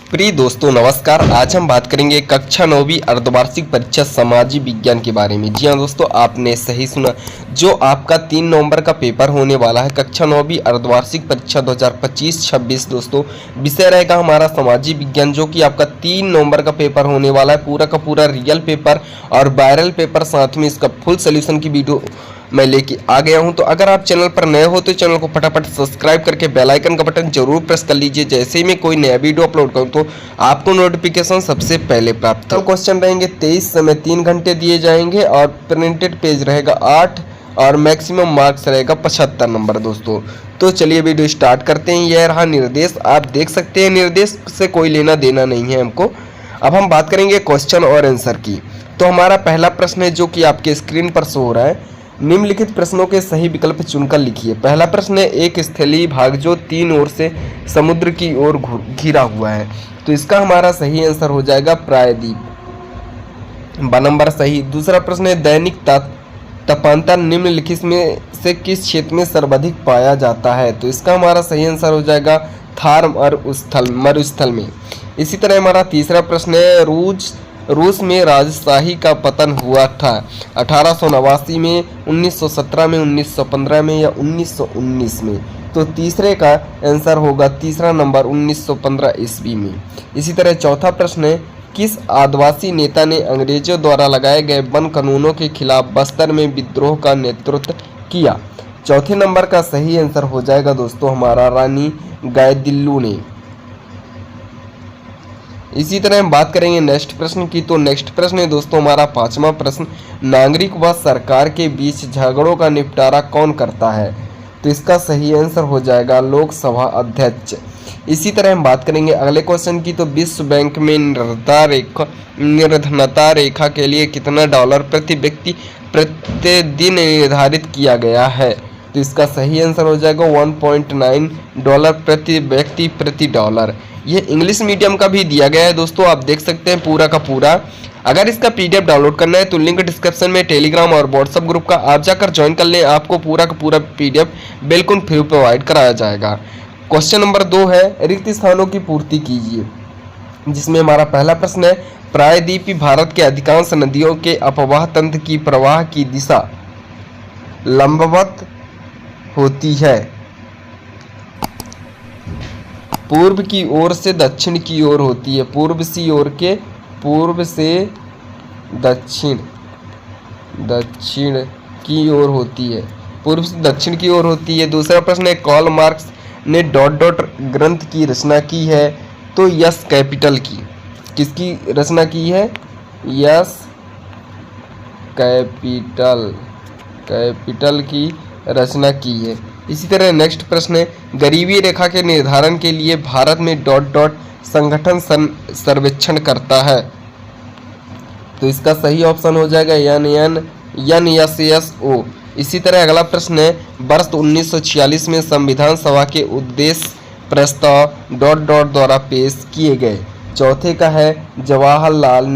प्रिय दोस्तों नमस्कार। आज हम बात करेंगे कक्षा 9वीं अर्धवार्षिक परीक्षा सामाजिक विज्ञान के बारे में। जी हाँ दोस्तों, आपने सही सुना। जो आपका 3 नवंबर का पेपर होने वाला है कक्षा 9वीं अर्धवार्षिक परीक्षा 2025-26 दोस्तों, विषय रहेगा हमारा सामाजिक विज्ञान, जो कि आपका 3 नवंबर का पेपर होने वाला है। पूरा का पूरा रियल पेपर और वायरल पेपर, साथ में इसका फुल सोल्यूशन की वीडियो मैं लेके आ गया हूं। तो अगर आप चैनल पर नए हो तो चैनल को फटाफट सब्सक्राइब करके बेल आइकन का बटन जरूर प्रेस कर लीजिए। जैसे ही मैं कोई नया वीडियो अपलोड करूं तो आपको नोटिफिकेशन सबसे पहले प्राप्त हो। क्वेश्चन रहेंगे 23 समय 3 घंटे दिए जाएंगे और प्रिंटेड पेज रहेगा 8 और मैक्सिमम मार्क्स रहेगा 75 नंबर दोस्तों। तो चलिए वीडियो स्टार्ट करते हैं। यह रहा निर्देश, आप देख सकते हैं। निर्देश से कोई लेना देना नहीं है हमको। अब हम बात करेंगे क्वेश्चन और आंसर की। तो हमारा पहला प्रश्न है जो कि आपके स्क्रीन पर शो हो रहा है। निम्नलिखित प्रश्नों के सही विकल्प चुनकर लिखिए। पहला प्रश्न है, एक स्थलीय भाग जो 3 ओर से समुद्र की ओर घिरा हुआ है। तो इसका हमारा सही आंसर हो जाएगा प्रायद्वीप, ब नंबर सही। दूसरा प्रश्न है, दैनिक तापांतर निम्नलिखित में से किस क्षेत्र में सर्वाधिक पाया जाता है। तो इसका हमारा सही आंसर हो जाएगा थार मरुस्थल में। इसी तरह हमारा तीसरा प्रश्न है, रूस में राजशाही का पतन हुआ था 1889 में, 1917 में, 1915 में या 1919 में। तो तीसरे का आंसर होगा तीसरा नंबर 1915 ईस्वी में। इसी तरह चौथा प्रश्न है, किस आदिवासी नेता ने अंग्रेजों द्वारा लगाए गए वन कानूनों के खिलाफ बस्तर में विद्रोह का नेतृत्व किया। चौथे नंबर का सही आंसर हो जाएगा दोस्तों हमारा रानी गायदिल्लू ने। इसी तरह हम बात करेंगे नेक्स्ट प्रश्न की। तो नेक्स्ट प्रश्न है दोस्तों हमारा पांचवा प्रश्न, नागरिक व सरकार के बीच झगड़ों का निपटारा कौन करता है। तो इसका सही आंसर हो जाएगा लोकसभा अध्यक्ष। इसी तरह हम बात करेंगे अगले क्वेश्चन की। तो विश्व बैंक में निर्धनता रेखा के लिए कितना डॉलर प्रति व्यक्ति प्रतिदिन निर्धारित किया गया है। तो इसका सही आंसर हो जाएगा 1.9 डॉलर प्रति व्यक्ति प्रति डॉलर। ये इंग्लिश मीडियम का भी दिया गया है दोस्तों, आप देख सकते हैं पूरा का पूरा। अगर इसका पीडीएफ डाउनलोड करना है तो लिंक डिस्क्रिप्शन में टेलीग्राम और व्हाट्सएप ग्रुप का, आप जाकर ज्वाइन कर लें। आपको पूरा का पूरा पीडीएफ बिल्कुल फ्री प्रोवाइड कराया जाएगा। क्वेश्चन नंबर 2 है, रिक्त स्थानों की पूर्ति कीजिए, जिसमें हमारा पहला प्रश्न है, प्रायद्वीपीय भारत के अधिकांश नदियों के अपवाह तंत्र की प्रवाह की दिशा लंबवत होती है, पूर्व की ओर से दक्षिण की ओर होती है। पूर्व से दक्षिण की ओर होती है, पूर्व से दक्षिण की ओर होती है। दूसरा प्रश्न है, कार्ल मार्क्स ने डॉट डॉट ग्रंथ की रचना की है। तो यस कैपिटल की किसकी रचना की है, यस कैपिटल की रचना की है। इसी तरह नेक्स्ट प्रश्न है, गरीबी रेखा के निर्धारण के लिए भारत में डॉट डॉट संगठन सर्वेक्षण करता है। तो इसका सही ऑप्शन हो जाएगा NSSO। इसी तरह अगला प्रश्न है, वर्ष 1946 में संविधान सभा के उद्देश्य प्रस्ताव डॉट डॉट द्वारा पेश किए गए। चौथे का है, जवाहरलाल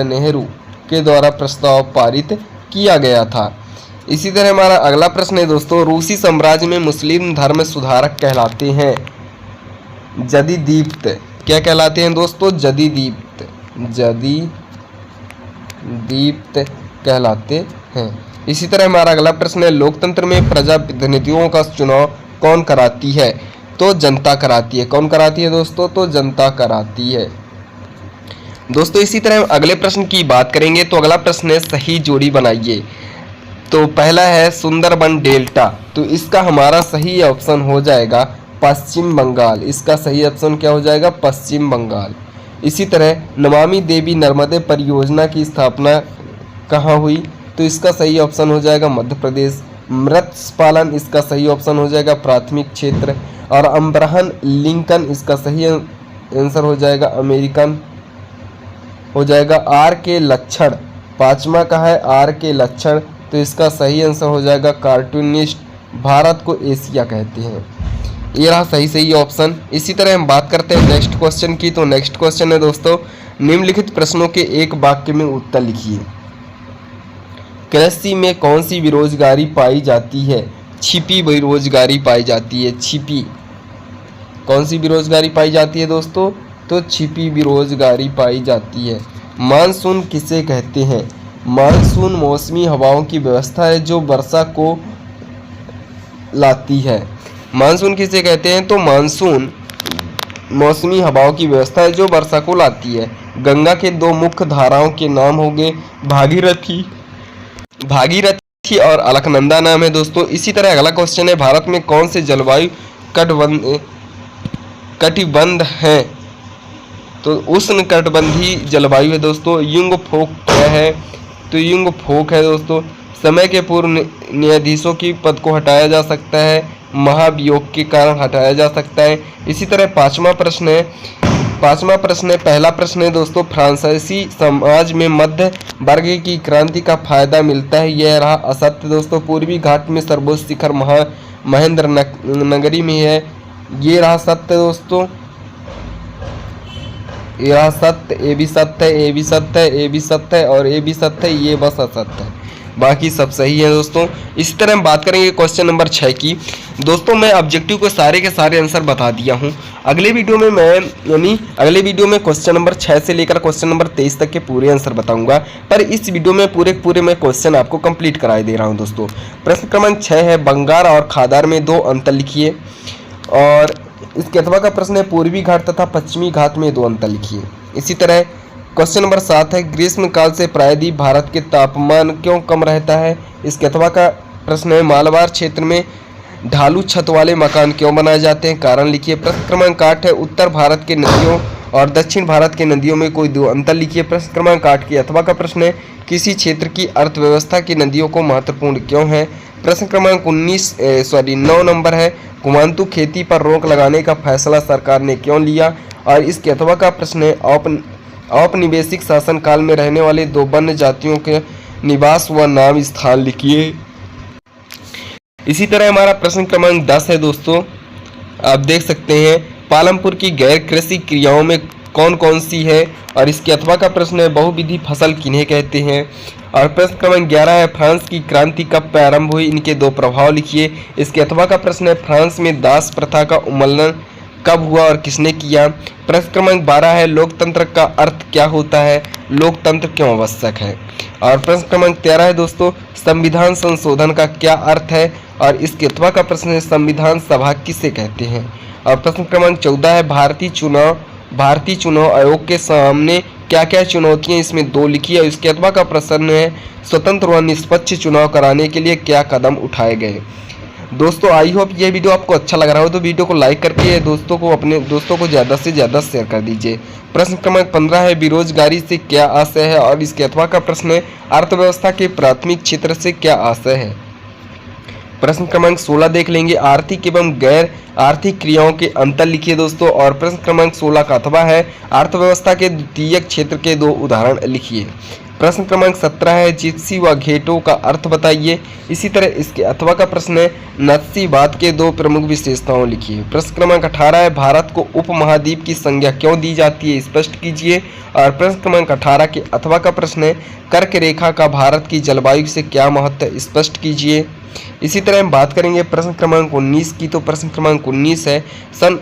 नेहरू के द्वारा प्रस्ताव पारित किया गया था। इसी तरह हमारा अगला प्रश्न है दोस्तों, रूसी साम्राज्य में मुस्लिम धर्म सुधारक कहलाते हैं जदीदीप्त। क्या कहलाते हैं दोस्तों, जदीदीप्त कहलाते हैं। इसी तरह हमारा अगला प्रश्न है, लोकतंत्र में प्रजाप्रतिनिधियों का चुनाव कौन कराती है। तो जनता कराती है। कौन कराती है दोस्तों, तो जनता कराती है दोस्तों। इसी तरह अगले प्रश्न की बात करेंगे। तो अगला प्रश्न है, सही जोड़ी बनाइए। तो पहला है सुंदरबन डेल्टा, तो इसका हमारा सही ऑप्शन हो जाएगा पश्चिम बंगाल। इसका सही ऑप्शन क्या हो जाएगा, पश्चिम बंगाल। इसी तरह नमामि देवी नर्मदे परियोजना की स्थापना कहाँ हुई। तो इसका सही ऑप्शन हो जाएगा मध्य प्रदेश। मत्स्य पालन, इसका सही ऑप्शन हो जाएगा प्राथमिक क्षेत्र। और अब्राहम लिंकन, इसका सही आंसर हो जाएगा अमेरिकन हो जाएगा। आर के लक्षण, पांचवा का है आर के लक्षण, तो इसका सही आंसर हो जाएगा कार्टूनिस्ट। भारत को एशिया कहते हैं। ये रहा सही ऑप्शन। इसी तरह हम बात करते हैं नेक्स्ट क्वेश्चन की। तो नेक्स्ट क्वेश्चन है दोस्तों, निम्नलिखित प्रश्नों के एक वाक्य में उत्तर लिखिए। कृषि में कौन सी बेरोजगारी पाई जाती है। छिपी बेरोजगारी पाई जाती है। छिपी, कौन सी बेरोजगारी पाई जाती है दोस्तों? तो छिपी बेरोजगारी पाई जाती है। मानसून किसे कहते हैं? मानसून मौसमी हवाओं की व्यवस्था है जो वर्षा को लाती है। मानसून किसे कहते हैं? तो मानसून मौसमी हवाओं की व्यवस्था है जो वर्षा को लाती है। गंगा के दो मुख्य धाराओं के नाम हो गए भागीरथी और अलकनंदा नाम है दोस्तों। इसी तरह अगला क्वेश्चन है, भारत में कौन से जलवायु कटिबंध हैं? तो उष्ण कटिबंधीय जलवायु है दोस्तों। युंगफोक क्या है? तो युंगफोक है दोस्तों। समय के पूर्व न्यायाधीशों की पद को हटाया जा सकता है, महाभियोग के कारण हटाया जा सकता है। इसी तरह पांचवा प्रश्न है, पहला प्रश्न है दोस्तों, फ्रांसीसी समाज में मध्य वर्ग की क्रांति का फायदा मिलता है, यह रहा असत्य दोस्तों। पूर्वी घाट में सर्वोच्च शिखर महेंद्र नगरी में है, ये रहा सत्य दोस्तों। ये रहा सत्य, ए भी सत्य है, ए भी सत्य है, ए भी सत्य है और ए भी सत्य है, ये बस असत्य है, बाकी सब सही है दोस्तों। इसी तरह हम बात करेंगे क्वेश्चन नंबर 6 की। दोस्तों मैं ऑब्जेक्टिव को सारे के सारे आंसर बता दिया हूँ। अगले वीडियो में क्वेश्चन नंबर 6 से लेकर क्वेश्चन नंबर 23 तक के पूरे आंसर बताऊंगा, पर इस वीडियो में पूरे मैं क्वेश्चन आपको कंप्लीट कराए दे रहा हूँ दोस्तों। प्रश्न क्रमांक 6 है, बंगार और खादार में दो अंतर लिखिए। और इसके अथवा का प्रश्न है, पूर्वी घाट तथा पश्चिमी घाट में दो अंतर लिखिए। इसी तरह क्वेश्चन नंबर 7 है, ग्रीष्म काल से प्रायद्वीप भारत के तापमान क्यों कम रहता है? इसके अथवा का प्रश्न है, मालाबार क्षेत्र में ढालू छत वाले मकान क्यों बनाए जाते हैं? कारण लिखिए। प्रश्न क्रमांक 8 है, उत्तर भारत के नदियों और दक्षिण भारत के नदियों में कोई दो अंतर लिखिए। प्रश्न क्रमांक 8 के अथवा का प्रश्न है, किसी क्षेत्र की अर्थव्यवस्था की नदियों को महत्वपूर्ण क्यों है? प्रश्न क्रमांक 9 नंबर है, कुमांतु खेती पर रोक लगाने का फैसला सरकार ने क्यों लिया? और इसके अथवा का प्रश्न है, औपनिवेशिक शासन काल में रहने वाले दो वन्य जातियों के निवास व नाम स्थान लिखिए। इसी तरह हमारा प्रश्न क्रमांक 10 है दोस्तों, आप देख सकते हैं, पालमपुर की गैर कृषि क्रियाओं में कौन कौन सी है? और इसके अथवा का प्रश्न है, बहुविधि फसल किन्हें कहते हैं? और प्रश्न क्रमांक 11 है, फ्रांस की क्रांति कब प्रारंभ हुई? इनके दो प्रभाव लिखिए। इसके अथवा का प्रश्न है, फ्रांस में दास प्रथा का उन्मूलन कब हुआ और किसने किया? प्रश्न क्रमांक 12 है, लोकतंत्र का अर्थ क्या होता है? लोकतंत्र क्यों आवश्यक है? और प्रश्न क्रमांक 13 है दोस्तों, संविधान संशोधन का क्या अर्थ है? और इसके अथवा का प्रश्न है, संविधान सभा किसे कहते हैं? और प्रश्न क्रमांक 14 है, भारतीय चुनाव आयोग के सामने क्या क्या चुनौतियां, इसमें दो लिखिए। और इसके अथवा का प्रश्न है, स्वतंत्र व निष्पक्ष चुनाव कराने के लिए क्या कदम उठाए गए? दोस्तों आई होप ये वीडियो आपको अच्छा लग रहा हो तो वीडियो को लाइक करके अपने दोस्तों को ज़्यादा से ज़्यादा शेयर कर दीजिए। प्रश्न क्रमांक 15 है, बेरोजगारी से क्या आशय है? और इसके अथवा का प्रश्न है, अर्थव्यवस्था के प्राथमिक क्षेत्र से क्या आशय है? प्रश्न क्रमांक 16 देख लेंगे, आर्थिक एवं गैर आर्थिक क्रियाओं के अंतर लिखिए दोस्तों। और प्रश्न क्रमांक 16 का अथवा है, अर्थव्यवस्था के द्वितीयक क्षेत्र के दो उदाहरण लिखिए। प्रश्न क्रमांक 17 है, जिप्सी व घेटो का अर्थ बताइए। इसी तरह इसके अथवा का प्रश्न है, नत्सीवाद के दो प्रमुख विशेषताओं लिखिए। प्रश्न क्रमांक 18 है, भारत को उपमहाद्वीप की संज्ञा क्यों दी जाती है? स्पष्ट कीजिए। और प्रश्न क्रमांक 18 के अथवा का प्रश्न है, कर्क रेखा का भारत की जलवायु से क्या महत्व है? स्पष्ट कीजिए। इसी तरह हम बात करेंगे प्रश्न क्रमांक 19 की। तो प्रश्न क्रमांक 19 है, सन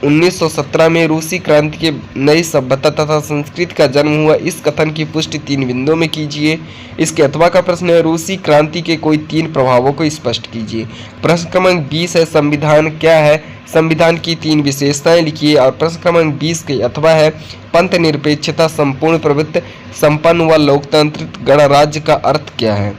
1917 में रूसी क्रांति के नई सभ्यता तथा संस्कृति का जन्म हुआ, इस कथन की पुष्टि 3 बिंदुओं में कीजिए। इसके अथवा का प्रश्न है, रूसी क्रांति के कोई 3 प्रभावों को स्पष्ट कीजिए। प्रश्न क्रमांक 20 है, संविधान क्या है? संविधान की 3 विशेषताएं लिखिए। और प्रश्न क्रमांक 20 के अथवा है, पंथ निरपेक्षता, संपूर्ण प्रभुत्व, संपन्न व लोकतांत्रिक गणराज्य का अर्थ क्या है?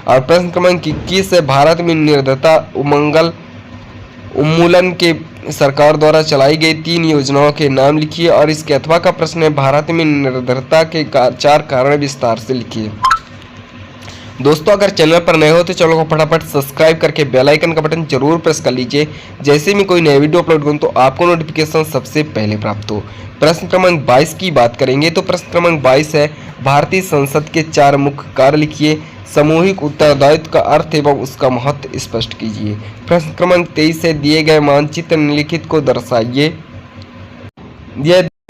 और प्रश्न क्रमांक 21 है, भारत में निर्धनता उन्मूलन के सरकार द्वारा चलाई गई 3 योजनाओं के नाम लिखिए। और इसके अथवा का प्रश्न है, भारत में निर्धनता के 4 कारण विस्तार से लिखिए। दोस्तों अगर चैनल पर नए हो तो चैनल को फटाफट सब्सक्राइब करके बेल आइकन का बटन जरूर प्रेस कर लीजिए, जैसे मैं कोई नया वीडियो अपलोड करूं तो आपको नोटिफिकेशन सबसे पहले प्राप्त हो। प्रश्न क्रमांक 22 की बात करेंगे। तो प्रश्न क्रमांक 22 है, भारतीय संसद के 4 मुख्य कार्य लिखिए। सामूहिक उत्तरदायित्व का अर्थ एवं उसका महत्व स्पष्ट कीजिए। प्रश्न क्रमांक 23 है, दिए गए मानचित्र निम्नलिखित को दर्शाइए।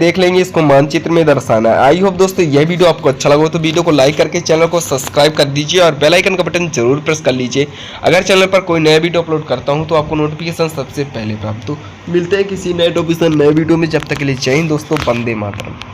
देख लेंगे इसको मानचित्र में दर्शाना है। आई होप दोस्तों यह वीडियो आपको अच्छा लगा हो तो वीडियो को लाइक करके चैनल को सब्सक्राइब कर दीजिए और बेल आइकन का बटन जरूर प्रेस कर लीजिए। अगर चैनल पर कोई नया वीडियो अपलोड करता हूं तो आपको नोटिफिकेशन सबसे पहले प्राप्त हो। मिलते हैं किसी नए टॉपिक से नए वीडियो में, जब तक के लिए जय हिंद दोस्तों, वंदे मातरम।